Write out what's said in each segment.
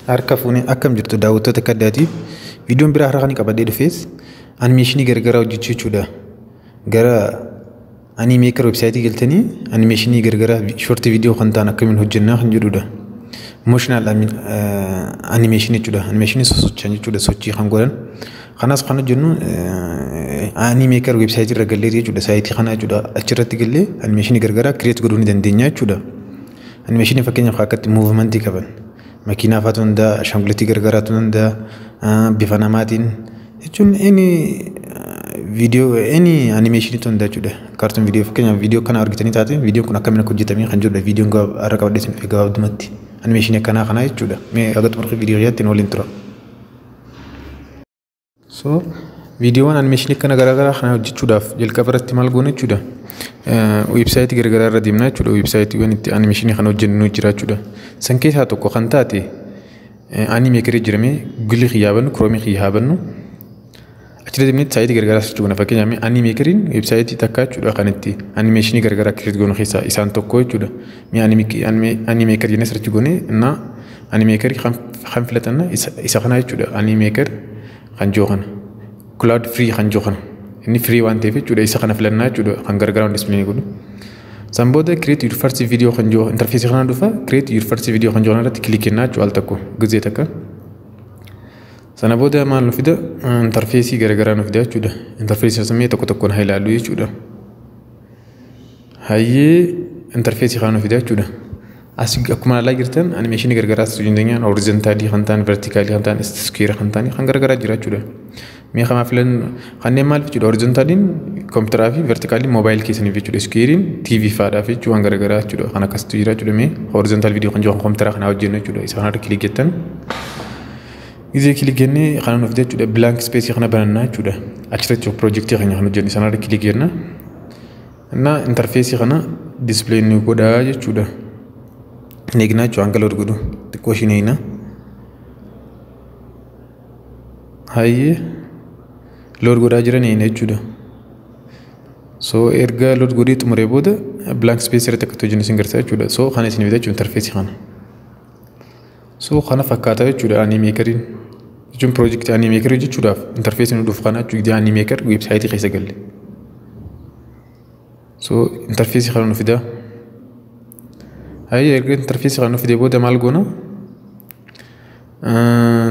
Harka fuunee akkam jirtu daawwattoota kaddaatiif viidiyoon biraa har'a kan qabadhee dhufees animeeshinii garagaraa hojjechuu jechuudha. Gara animeekar websaayitii galtanii animeeshinii garagaraa shortii viidiyoo kan ta'an akkamiin hojjennaa kan jedhudha. Moshinaal animeeshinii jechuudha. Animeeshinii sosochiin jechuudha. Sochii kan godhan. Kanas kan hojjennu animeekar websaayitii irra gallee jechuudha. Saayitii kana jechuudha. Achirratti gallee animeeshinii garagaraa kireet godhuu ni dandeenya jechuudha. Animeeshinii fakkeenyaaf akkatti muuvimentii qaban. Makiinaa faatu hundaa, ashangulatii gargaraatu hundaa, bifa namaatiin jechuun viidiyoo animeeshinii hundaa jechuudha. Kaartuun viidiyoo fakkeenyaaf viidiyoo kana argitanii taate viidiyoon kun akkamiin akka hojjetamee kan jirudha. Viidiyoon har'a qabadhees gabaabdumatti animeeshinii akkanaa kanaa jechuudha. Mee aga xumurri viidiyoo yaatti waliin tura. So viidiyoowwan animeeshinii kana garagaraa kana hojjechuudhaaf jalqaba irratti maal goona jechuudha. Websaayitii garagaraa irra deemnaa jechuudha. Websaayitiiwwan itti animeeshinii kana hojjennu jira jechuudha. San keessaa tokko kan taate animeekarii jedhamee Google xiyyaabanu, Chrome xiyyaabanu achirra deemnee saayitii garagaraa search goona. Fakkeenyaaf animeekariin websaayitii takka jechuudha kan itti animeeshinii garagaraa kireet goonu keessaa isaan tokko jechuudha. Mee animeekarii jennee search goonee innaa animeekarii kan filatanna isa kana jechuudha. Animeekar kan jiru kana cloud free kan jiru kana inni free waan ta'eef jechuudha. Isa kana filannaa jechuudha kan garagaraa display godhu. San booda create your first video kan jiru interface kana dhufa create your first video kan jiru irratti click kennaa jechuudha. Al tokko gizee takka sana booda maal nu fida interface garagaraa nu fida jechuudha. Interface samee tokko tokkoon haa ilaallu jechuudha. Hayyee interface kana nu fida jechuudha. As akkuma ilaalaa jirtan animeeshinii garagaraa suuqindenyaan horizontaalii kan ta'an vertikaalii kan ta'an square kan ta'an kan garagaraa jira jechuudha. Mee kama filan kanneen maal jechuudha. Horizontaaliin kompiitaraa fi vertikaaliin moobaayil keessaniif jechuudha. Squarein TV faadhaaf jechuudha waan garagaraa jechuudha. Kan akkasitti jira jechuudha. Mee horizontaal viidiyoo kan jiru kompiitaraa kana hojjennu jechuudha. Isa kanarra kilik jettan gizee kilik jennee kana nuuf jechuudha. Blank space kana banannaa jechuudha. Achirratti piroojeektii keenya kan hojjennu sanarra kilik jenna. Innaa interfeesii kana display nu godhaa jechuudha. Neegnaa jechuudha hanga lood godhu xiqqoo shineeyna. Hayyee load godhaa jiran jechuudha. So erga load godhee xumuree booda blank space irratti akka hojjennu isin garsiisa jechuudha. So kana isin fida jechuudha interface kana. So kana fakkaata jechuudha animeekariin. Jechuun piroojeektii animeekarii jechuudhaaf interface nu dhufu kana jechuudha animeekar websaayitii keessa galle. So interface kana nu fida. Hayyee erga interface kana nu fidee booda maal goona?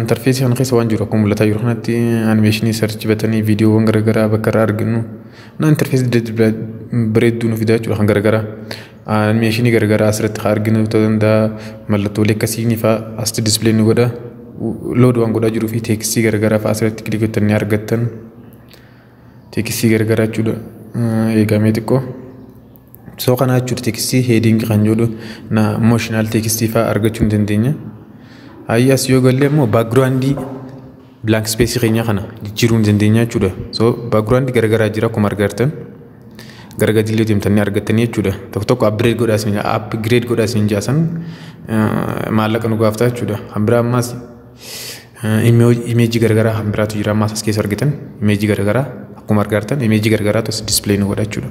Interface kana keessa waan jiru akkuma mul'ataa jiru kanatti animeeshinii search batanii viidiyoowwan garagaraa bakka irraa arginu. Na interface bareedduu nu fidaa jechuudha kan garagaraa. Animeeshinii garagaraa asirratti kan arginu ta'uu danda'a. Mallattoolee akkasii ni fa'a asitti display nu godha. Load waan godhaa jiruu fi teekstii garagaraa fa'a asirratti kilik gottanii argattan. Teekstii garagaraa jechuudha. Eegamee xiqqoo. So kana jechuudha teekstii heading kan jedhu na moshinaal teekstii fa'a argachuu ni dandeenya. Ayyaas yoo galle immoo backgroundii blank space keenya kana jijjiiruu ni dandeenya jechuudha. So background garagaraa jira akkuma argattan. Garagaraa deemtanii argattanii jechuudha. Tokko tokko upgrade godhaa isin jaasan maallaqa nu gaafata jechuudha. Hambira ammaas image garagaraa hambiraatu jira ammaas as keessa argitan image garagaraa akkuma argattan image garagaraa tos display nu godha jechuudha.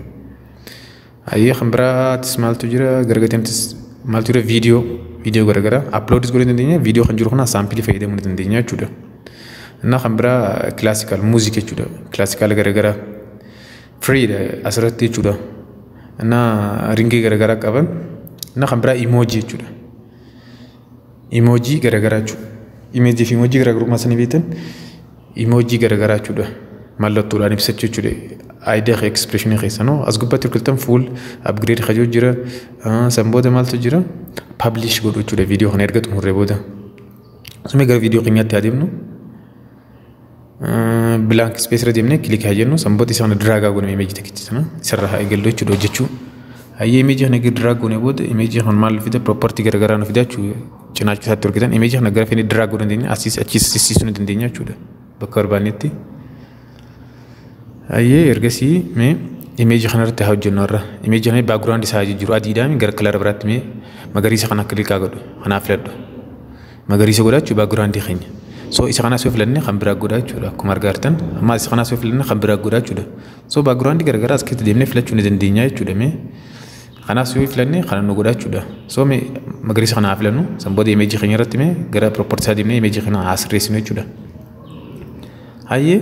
Ayyee hambiraatis maaltu jira garagateemtis maaltu jira viidiyoo garagaraa upload godhuu dandeenya. Viidiyoo kan jiru kana saampilii fayyadamuu dandeenya jechuudha. Innaa kan biraa classical music jechuudha. Classical garagaraa free asirratti jechuudha. Innaa ringii garagaraa qaban. Innaa kan biraa emoji jechuudha. Emoji garagaraa jechuudha. Imejii fi emoji garagarummaa sanii beektan emoji garagaraa jechuudha. Mallattoodhaan ibsachuu jechuudha. Idea expression keessa no as gubbaatti hirkiltan full upgrade kajoo jira. San booda maaltu jira? Publish godhu jechuudha viidiyoo kana erga xumurree booda. Asuma gara viidiyoo keenyaatti adeemnu. Blank space irra deemnee kilik haa jennu. San booda isa kana drag goone image takkichi sana isarra haa eegallu jechuudha hojjechuu. Hayyee image kana drag goone booda image kana maal fida property garagaraa nu fida jechuudha. Cinaacha isaatti argitan image kana gara fedhe drag godhuu dandeenya. Achis sissiisuu ni dandeenya jechuudha. Bakka barbaannetti. Hayyee ergasii mee image kanarratti haa hojjennu irra. Image kana background isaa jijjiiru adiidhaan gara kala biraatti mee magariisa kana click haa godhu. Kanaaf filadhu. Magariisa godhaa jechuudha background keenya. So isa kana soo filanne kan biraa godhaa jechuudha. Akkuma argattan amma isa kana soo filanne kan biraa godhaa jechuudha. So background garagaraa as keessatti deemnee filachuu ni dandeenya jechuudha mee خلاص يوي فلاني خلنا نقول أشوده سو ما قريس خنا فلانو سنبودي إيميجي خني رتمي قرا بروبرتس هذه مني إيميجي خنا عصر رسمي أشوده هاي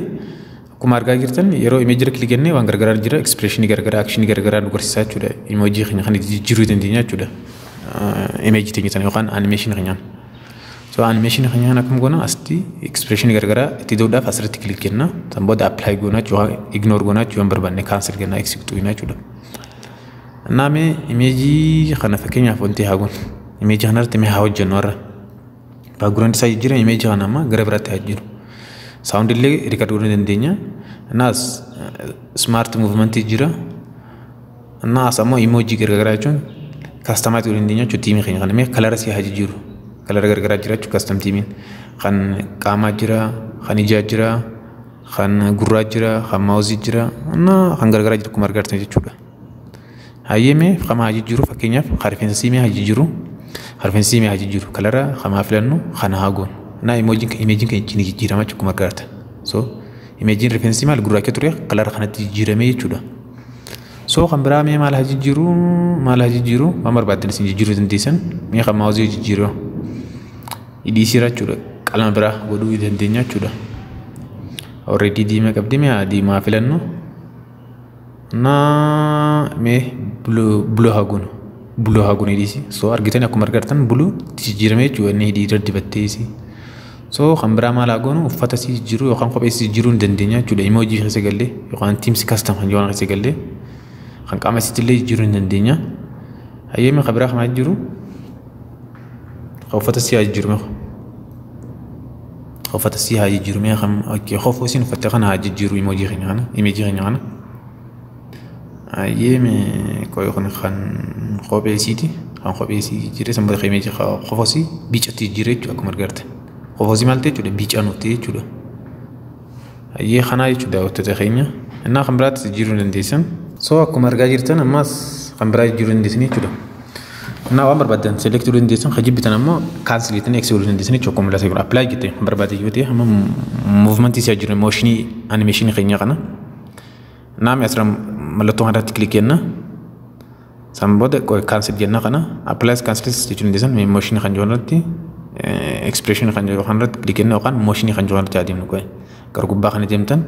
كمارجا جرتن يرو إيميجي رك لجنة وان غرغرة جرا إكسبريشن غرغرة أكشن غرغرة نقول سات أشوده إيموجي خني خني جيرو تندينيا أشوده إيميجي تيجي تاني وخان أنيميشن خنيان سو أنيميشن خنيان أكمل قلنا أستي إكسبريشن غرغرة تيجي فاسرة تكليك جنا سنبود أبلاي قلنا جوا إغنور قلنا جوا بربانة كانسل قلنا إكسكتو قلنا أشوده نامي إيميجي خنا فكيني أفونتي هاقون إيميجي خنا رتمي هاوج جنورة باقرون تساي جرا إيميجي خنا ما غربرة تهجر ساوند اللي ريكاردورين دندينيا ناس سمارت موفمنت جرا ناس أما إيموجي غرغرة جون كاستمايز دورين دندينيا جو تيمي خنا خنا مي كلارا سي هاجي جرو كلارا غرغرة جرا جو كاستم تيمين خن كاما جرا خنيجا جرا خن غورا جرا خن ماوزي جرا نا خن غرغرة جرا كمار غرتن جودا هايمي خما هاجي جرو فكينيا خارفين سيمي هاجي جرو خارفين سيمي هاجي جرو كلارا خما فلانو خنا هاغون نا إيموجين كيني جيرا ما تشكو مارغارت سو إيموجين ريفين سيمي الغورا كتوري كلارا خنا تجيرا مي جودا سو خمبرا مي مال هاجي جرو مامر بعدين سين جيرو دنديسن مي خما هاوزي جيرو يدي سيرا جودا كلام برا ودو يدندينيا جودا already دي ما قبدي مي دي ما فلانو na me blue hagun edisi so argitan aku margartan blue tijirame juani di dibatte si so khambra mala gonu ufata si jiru yo kham si jiru ndendenya juda emoji khase galle yo khan team si custom khan jona khase galle khan kama si tille jiru ndendenya ayeme khabra khama jiru khawfata si jiru me khawfata si jiru me kham okay khawfo sin fatakhana jiru emoji khana emoji khana أيامي كوي خن خوبي سيتي خن خوبي سي جري سمبر خيمي جي خوفوسي بيچ اتي جري جو اكو مرغرت خوفوسي مالتي جو بيچ انوتي جو اي خناي جو داو تتخيميا انا خمرات جيرو نديسن سو اكو مرغاجرتن اماس خمرا جيرو نديسني جو انا عمر بدن سيلكت نديسن خجبتن اما كانسليتن اكسول نديسني جو كوم لا سيغ ابلاي جيتي بربادي جيتي هم موفمنت سي جيرو موشني انيميشن خينيا قنا نام اسرم ملتون هذا تكليكنا سامبود كوي كانسل جنا قنا ابلايز كانسل ستيشن ديزاين مي موشن خنجونتي اكسبريشن خنجونت كليكنا وقان موشن خنجونت جادي نكوي كرغو باخني جمتن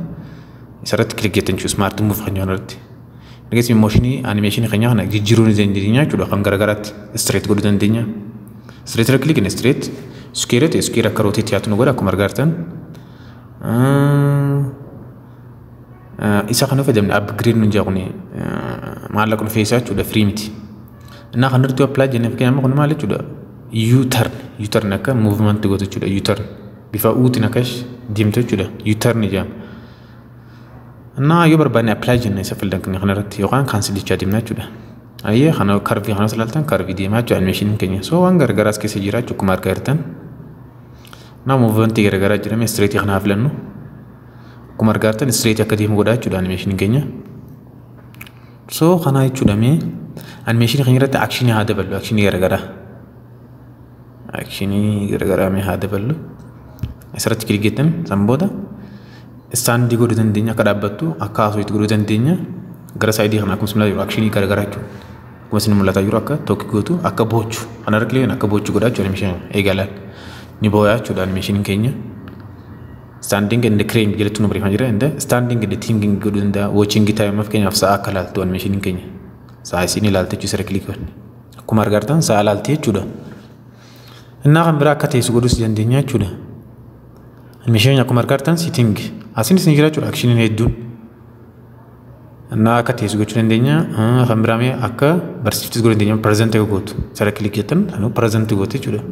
سرت كليكيتن شو سمارت موف خنجونت نغيس موشني انيميشن خنيا خنا جيرو زين دينيا چلو خم غرغرات ستريت غودن دينيا ستريت كليك ستريت سكيرا كروتي تياتنو غرا كمرغارتن إذا كانوا فدم أبغريد نجاوني ما لكم فيسات ولا فريمتي أنا خنرتو أبلاي جنب كنا ما كنا مالك ولا يوترن نكا موفمنت تقول تقول يوترن بفاوت نكاش ديمتو تقول يوترن نجام أنا يبر بني أبلاي جنب سافل دكني خنرت يوكان كانسل يجادي منا تقول أيه خنا كارفي خنا سلالتان كارفي دي ما جو أنيميشن كنيه سو وانغر غراس كسيجرا جو كمار كارتن نا موفمنت غرغرا جرمي ستريت خنا فلنو كمار كارتن ستريت أكاديم غدا جو أنيميشن كنيه سو خنا يجودا مي أنيميشن خنيرة أكشني هذا بلو أكشني غرغرا مي هذا بلو أسرت كريجتن سامبودا ستان دي غودن دينيا كدابتو أكاسو يتغودن دينيا غرا سايدي خنا كم سملا يو أكشني غرغرا جو كم سن ملاتا يو أكا توكي غوتو أكا بوچو أنا ركلي أكا بوچو غدا جو أنيميشن إيجالات نيبويا جو أنيميشن كينيا standing in the crane جلتو نبري فانجرا عند standing in the thinking غودن دا watching time of كينيا فسا أكالات تو أنيميشن كينيا سايسيني لالتي جو سركلي كون كمار غارتان سالالتي جودا الناقم براكة تيسو غدوس جندينيا جودا المشين يكون مركارتان سيتينج أسين سنجرا جودا أكشنين هيدون الناقة تيسو غدوس جندينيا خمبرامي أكا برسيفتس غدوس جندينيا present غوت سارا كليكيتن هنو present غوتي جودا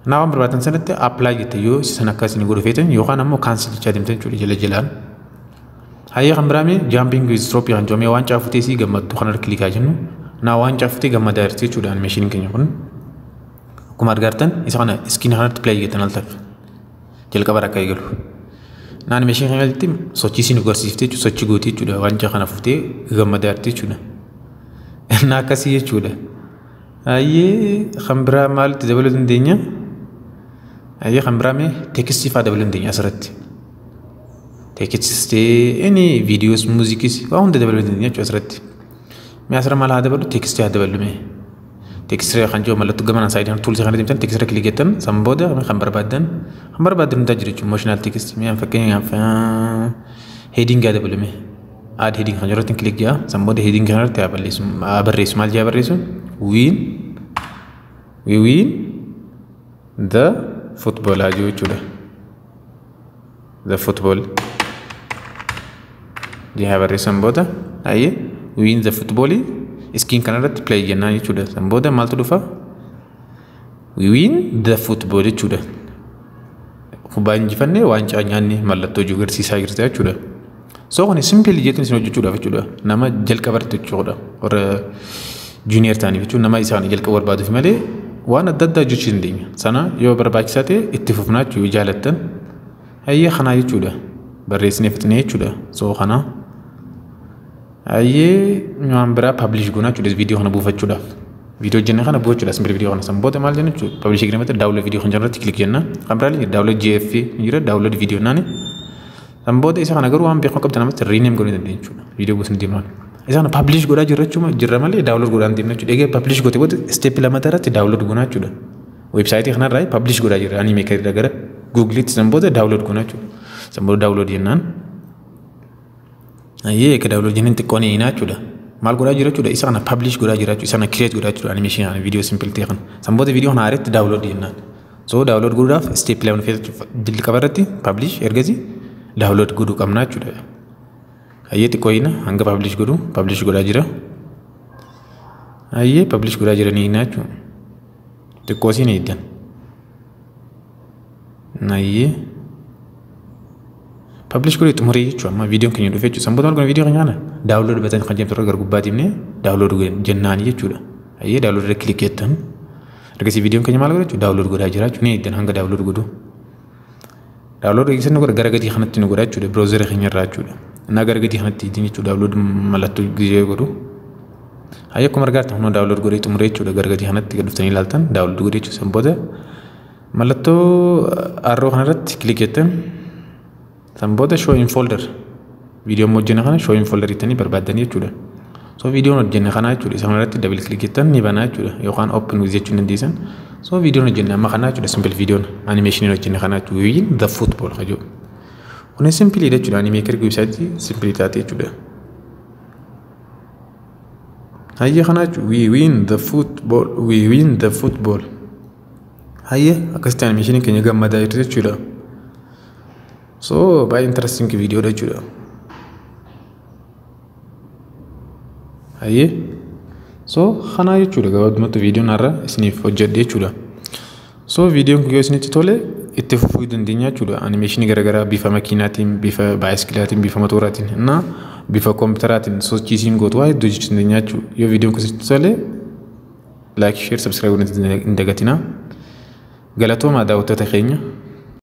ناقم برباتن سنة apply جيتا يو سنكا سيني غدو فيتن يو خانا مو cancel جادمتن جودا جلا جلان هاي خمبرامي jumping with drop يان جومي وان چافتيسي غمد دخانا كليكا جنو نا وان چافتي غمد دارتي جودا المشين كنيا كون كمار غارتن إسقنا سكين هارت بلاي جتنا التف جلك برا كايجلو نان ماشين خيالتي سوتشي سينو غرسيفتي جو سوتشي غوتي جودا وانجا خنا فتي غمدارتي جودا ناكاسي جودا أيه خمبرا مال تدبلون دنيا أيه خمبرا مي تكستي فادبلون دنيا سرت تكستي أني فيديوز موسيقيس وهم تدبلون دنيا جو سرت asirra maal haa dabalu tekstii haa dabalu mee tekstii kan jiru mallattoo gamanaan saayidaan tuulsii kana deemtan tekstii kilik jettan san booda kan barbaadan hundaa jira jechuudha mooshinal tekstii mee fakkeenyaaf heading haa dabalu mee add heading kan jirratti kilik jaa san booda heading kan irratti barreessu maal jaa barreessu we win the football haa jiru jechuudha the football jaa barreessan booda ayyee we win the football iskiin kana irratti play jennaan jechuudha san booda maaltu dhufa we win the football jechuudha kubbaa injifannee waancaa nyaanne mallattoo jiru agarsiisaa jirti jechuudha so kun simple jechuun isin hojjechuudhaaf jechuudha nama jalqabartu jechuudha warra junior ta'aniif jechuudha nama isaan jalqaba barbaaduuf malee waan adda addaa hojjechuu dandeenya sana yoo barbaachisaa ta'e itti fufnaa jechuudha jaalattan ayyee kanaa jechuudha barreessinee fixnee jechuudha so kanaa ayyee waan biraa publish goonaa jechuudha viidiyoo kana buufachuudhaaf viidiyoo jennee kana buufachuudhaaf simple viidiyoo kana san booda maal jenna jechuudha publish giraamatti download viidiyoo kan jirratti click jenna kan biraallee download gf jira download viidiyoo naani san booda isa kana garuu waan beekuu qabdan amatti rename goonuu dandeenya jechuudha viidiyoo gosa deemaan isa kana publish godhaa jirra malee download godhaa deemna jechuudha egaa publish goote booda step lama irratti download goonaa jechuudha websaayitii kanarraa publish godhaa jirra animaker irraa gara google san booda download goonaa jechuudha san booda download jennaan ayyee ka download jennaan xiqqoon eenaa jechuudha maal godhaa jira jechuudha isa kana publish godhaa jira jechuudha isa kana create godhaa jechuudha animation kana video simple ta'e kana san booda video kana irratti download jennaan so download godhuudhaaf step lama jalqaba irratti publish ergasii download godhuu qabnaa jechuudha ayyee xiqqoo eenaa hanga publish godhaa jira ayyee publish godhaa jira ni eenaa jechuudha xiqqoo siin eeddan ayyee publish godhee xumuree jechuudha amma viidiyoon keenya dhufee jechuudha sanboota malgoon viidiyoo keenya kana download batan kan jedhamtu gara gubbaatiin download jennaani jechuudha ayyee download irra click jettan ergasii viidiyoon keenya maal godha jechuudha download godhaa jira jechuudha ni eeddan hanga download godhu download eegsisan nu gara gadii kanatti nu godha jechuudha browser keenya irraa jechuudha እና gara gadii kanatti ittiin jechuudha download mallattoo gizee godhu ayyee akkuma argaatan hunoo download godhee xumuree jechuudha gara gadii kanatti gad dhuftanii ilaaltan download godhee jechuudha sanboota mallattoo arroo kanarratti click jettan sanboota show in folder video hojjenne kana show in folder ittanii barbaadanii jechuudha so video hojjenne kana jechuudha isa kanarratti double click jettan ni banaa jechuudha yookaan open with jechuun dandeessan so video hojjenne amma kana jechuudha simple video animation hojjenne kana jechuudha win the football kajoo kun simple jechuudha animaker website simple taate jechuudha ayyee kana jechuudha we win the football ayyee akkasitti animation keenya gammadaa jirti jechuudha so by interesting video jechuudha ayyee so kana jechuudha gabaabumatti video narra isiniif hojjedhe jechuudha so video kun yoo isinitti tole itti fufuu dandeenya jechuudha animation garagaraa bifa makiinaatiin bifa baayiskilaatiin bifa motoraatiin እና bifa kompiitaraatiin sochiisiin gootu waa hedduu hojjechuu dandeenya jechuudha yoo video kun isinitti tole like share subscribe godhuu hin dagatinaa galatoomaa daawwattoota keenya